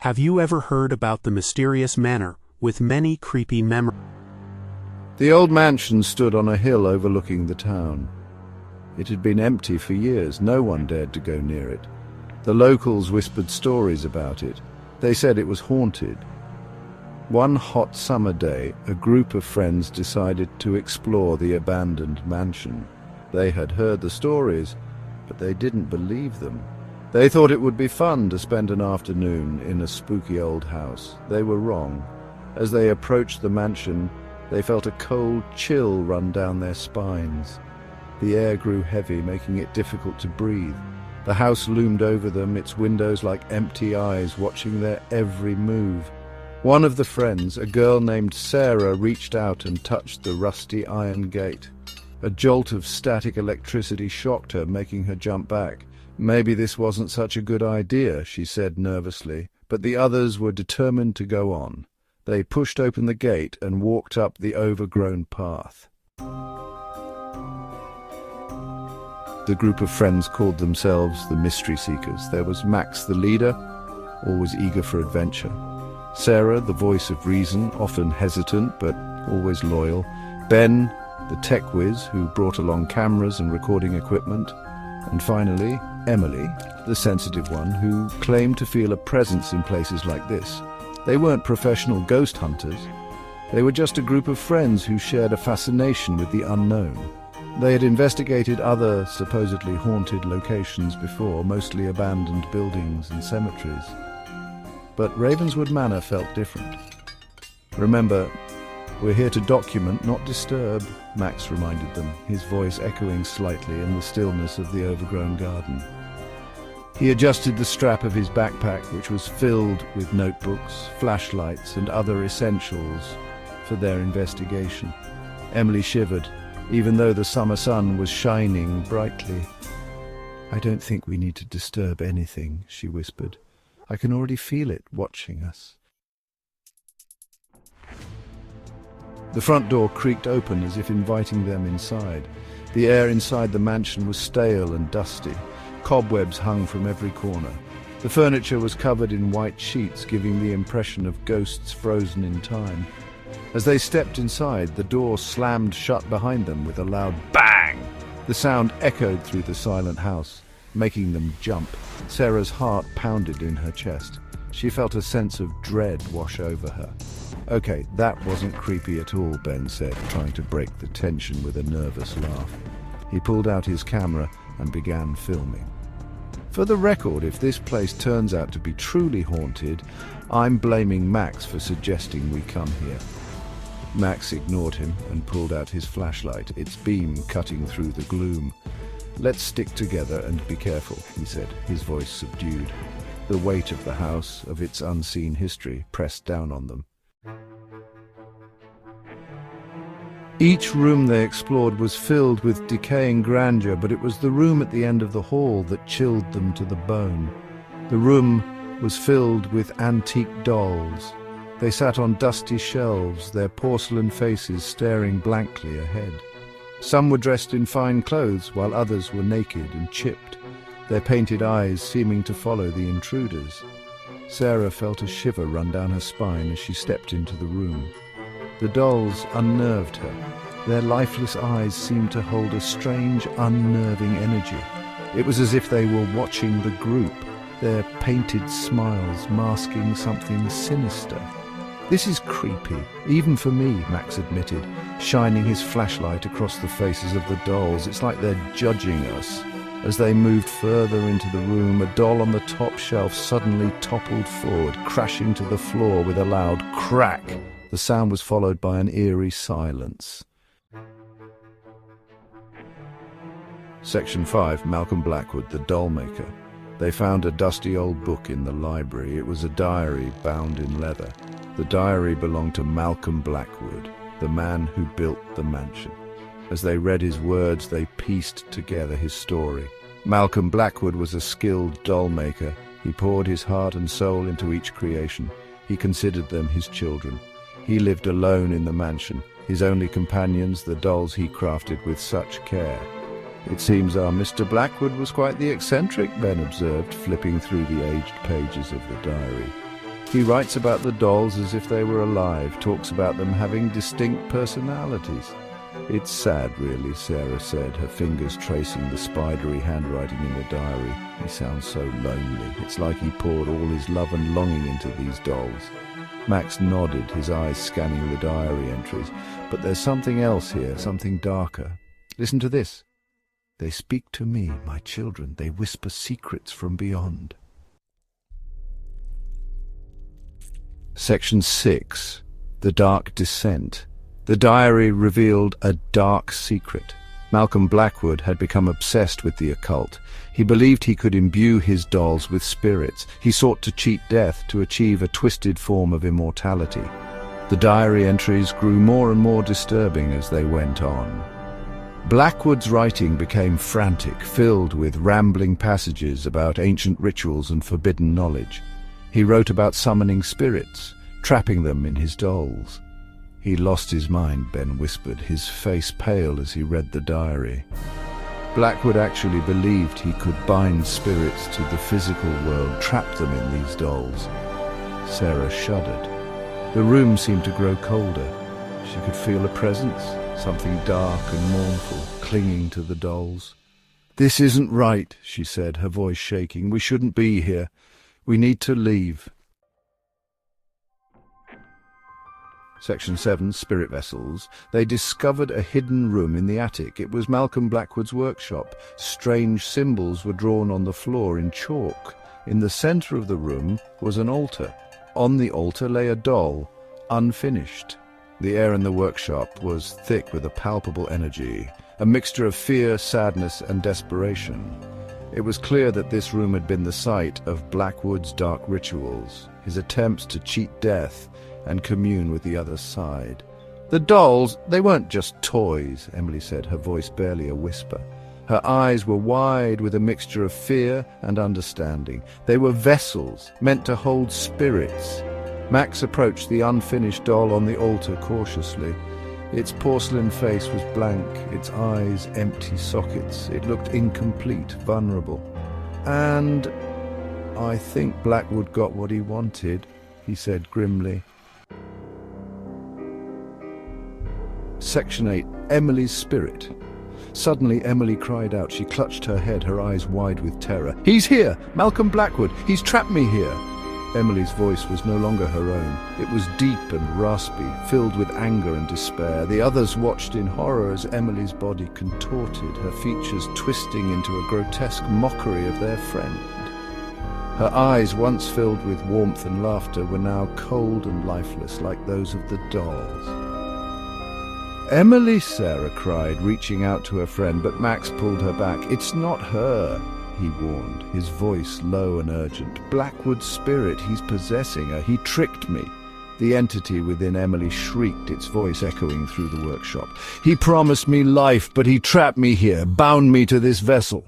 Have you ever heard about the mysterious manor with many creepy memories? The old mansion stood on a hill overlooking the town. It had been empty for years. No one dared to go near it. The locals whispered stories about it. They said it was haunted. One hot summer day, a group of friends decided to explore the abandoned mansion. They had heard the stories, but they didn't believe them. They thought it would be fun to spend an afternoon in a spooky old house. They were wrong. As they approached the mansion, they felt a cold chill run down their spines. The air grew heavy, making it difficult to breathe. The house loomed over them, its windows like empty eyes watching their every move. One of the friends, a girl named Sarah, reached out and touched the rusty iron gate. A jolt of static electricity shocked her, making her jump back. Maybe this wasn't such a good idea, she said nervously, but the others were determined to go on. They pushed open the gate and walked up the overgrown path. The group of friends called themselves the Mystery Seekers. There was Max, the leader, always eager for adventure. Sarah, the voice of reason, often hesitant but always loyal. Ben, the tech whiz who brought along cameras and recording equipment. And finally, Emily, the sensitive one, who claimed to feel a presence in places like this. They weren't professional ghost hunters. They were just a group of friends who shared a fascination with the unknown. They had investigated other supposedly haunted locations before, mostly abandoned buildings and cemeteries. But Ravenswood Manor felt different. "Remember, we're here to document, not disturb," Max reminded them, his voice echoing slightly in the stillness of the overgrown garden. He adjusted the strap of his backpack, which was filled with notebooks, flashlights, and other essentials for their investigation. Emily shivered, even though the summer sun was shining brightly. "I don't think we need to disturb anything," she whispered. "I can already feel it watching us." The front door creaked open as if inviting them inside. The air inside the mansion was stale and dusty. Cobwebs hung from every corner. The furniture was covered in white sheets, giving the impression of ghosts frozen in time. As they stepped inside, the door slammed shut behind them with a loud bang. The sound echoed through the silent house, making them jump. Sarah's heart pounded in her chest. She felt a sense of dread wash over her. "Okay, that wasn't creepy at all," Ben said, trying to break the tension with a nervous laugh. He pulled out his camera and began filming. "For the record, if this place turns out to be truly haunted, I'm blaming Max for suggesting we come here." Max ignored him and pulled out his flashlight, its beam cutting through the gloom. "Let's stick together and be careful," he said, his voice subdued. The weight of the house, of its unseen history, pressed down on them. Each room they explored was filled with decaying grandeur, but it was the room at the end of the hall that chilled them to the bone. The room was filled with antique dolls. They sat on dusty shelves, their porcelain faces staring blankly ahead. Some were dressed in fine clothes, while others were naked and chipped, their painted eyes seeming to follow the intruders. Sarah felt a shiver run down her spine as she stepped into the room. The dolls unnerved her. Their lifeless eyes seemed to hold a strange, unnerving energy. It was as if they were watching the group, their painted smiles masking something sinister. "This is creepy, even for me," Max admitted, shining his flashlight across the faces of the dolls. "It's like they're judging us." As they moved further into the room, a doll on the top shelf suddenly toppled forward, crashing to the floor with a loud crack. The sound was followed by an eerie silence. Section 5, Malcolm Blackwood, the dollmaker. They found a dusty old book in the library. It was a diary bound in leather. The diary belonged to Malcolm Blackwood, the man who built the mansion. As they read his words, they pieced together his story. Malcolm Blackwood was a skilled dollmaker. He poured his heart and soul into each creation. He considered them his children. He lived alone in the mansion, his only companions the dolls he crafted with such care. "It seems our Mr. Blackwood was quite the eccentric," Ben observed, flipping through the aged pages of the diary. He writes about the dolls as if they were alive, talks about them having distinct personalities. It's sad, really, Sarah said, her fingers tracing the spidery handwriting in the diary. He sounds so lonely. It's like he poured all his love and longing into these dolls. Max nodded, his eyes scanning the diary entries. But there's something else here, something darker. Listen to this. They speak to me, my children. They whisper secrets from beyond. Section 6. The Dark Descent. The diary revealed a dark secret. Malcolm Blackwood had become obsessed with the occult. He believed he could imbue his dolls with spirits. He sought to cheat death to achieve a twisted form of immortality. The diary entries grew more and more disturbing as they went on. Blackwood's writing became frantic, filled with rambling passages about ancient rituals and forbidden knowledge. He wrote about summoning spirits, trapping them in his dolls. He lost his mind, Ben whispered, his face pale as he read the diary. Blackwood actually believed he could bind spirits to the physical world, trap them in these dolls. Sarah shuddered. The room seemed to grow colder. She could feel a presence, something dark and mournful, clinging to the dolls. "This isn't right," she said, her voice shaking. "We shouldn't be here. We need to leave." Section 7, Spirit Vessels. They discovered a hidden room in the attic. It was Malcolm Blackwood's workshop. Strange symbols were drawn on the floor in chalk. In the center of the room was an altar. On the altar lay a doll, unfinished. The air in the workshop was thick with a palpable energy, a mixture of fear, sadness, and desperation. It was clear that this room had been the site of Blackwood's dark rituals, his attempts to cheat death and commune with the other side. "The dolls, they weren't just toys," Emily said, her voice barely a whisper. Her eyes were wide with a mixture of fear and understanding. They were vessels meant to hold spirits. Max approached the unfinished doll on the altar cautiously. Its porcelain face was blank, its eyes empty sockets. It looked incomplete, vulnerable. "And I think Blackwood got what he wanted," he said grimly. Section 8. Emily's Spirit. Suddenly Emily cried out. She clutched her head, her eyes wide with terror. "He's here! Malcolm Blackwood! He's trapped me here!" Emily's voice was no longer her own. It was deep and raspy, filled with anger and despair. The others watched in horror as Emily's body contorted, her features twisting into a grotesque mockery of their friend. Her eyes, once filled with warmth and laughter, were now cold and lifeless, like those of the dolls. "Emily," Sarah cried, reaching out to her friend, but Max pulled her back. "It's not her," he warned, his voice low and urgent. "Blackwood's spirit, he's possessing her. He tricked me." The entity within Emily shrieked, its voice echoing through the workshop. "He promised me life, but he trapped me here, bound me to this vessel."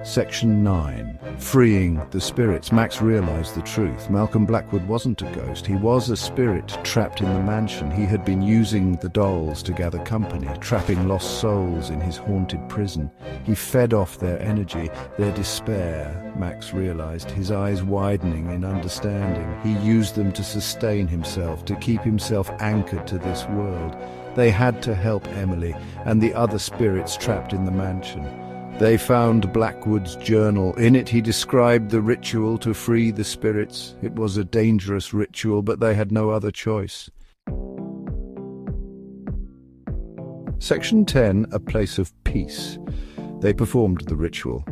Section 9. Freeing the spirits. Max realized the truth. Malcolm Blackwood wasn't a ghost. He was a spirit trapped in the mansion. He had been using the dolls to gather company, trapping lost souls in his haunted prison. He fed off their energy, their despair, Max realized, his eyes widening in understanding. He used them to sustain himself, to keep himself anchored to this world. They had to help Emily and the other spirits trapped in the mansion. They found Blackwood's journal. In it he described the ritual to free the spirits. It was a dangerous ritual, but they had no other choice. Section 10. A place of peace. They performed the ritual.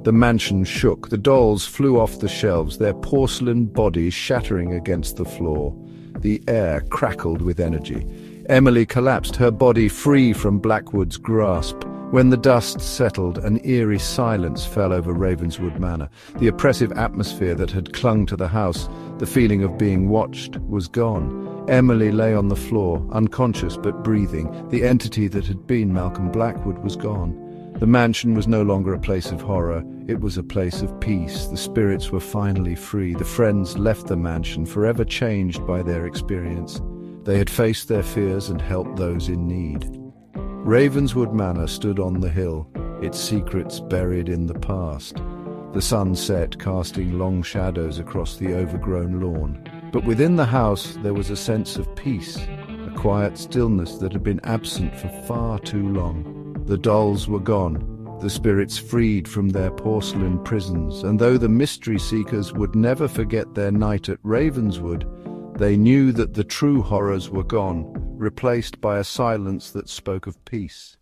The mansion shook. The dolls flew off the shelves, their porcelain bodies shattering against the floor. The air crackled with energy. Emily collapsed, her body free from Blackwood's grasp. When the dust settled, an eerie silence fell over Ravenswood Manor. The oppressive atmosphere that had clung to the house, the feeling of being watched, was gone. Emily lay on the floor, unconscious but breathing. The entity that had been Malcolm Blackwood was gone. The mansion was no longer a place of horror. It was a place of peace. The spirits were finally free. The friends left the mansion, forever changed by their experience. They had faced their fears and helped those in need. Ravenswood Manor stood on the hill, its secrets buried in the past. The sun set, casting long shadows across the overgrown lawn. But within the house there was a sense of peace, a quiet stillness that had been absent for far too long. The dolls were gone, the spirits freed from their porcelain prisons, and though the mystery seekers would never forget their night at Ravenswood, they knew that the true horrors were gone, replaced by a silence that spoke of peace.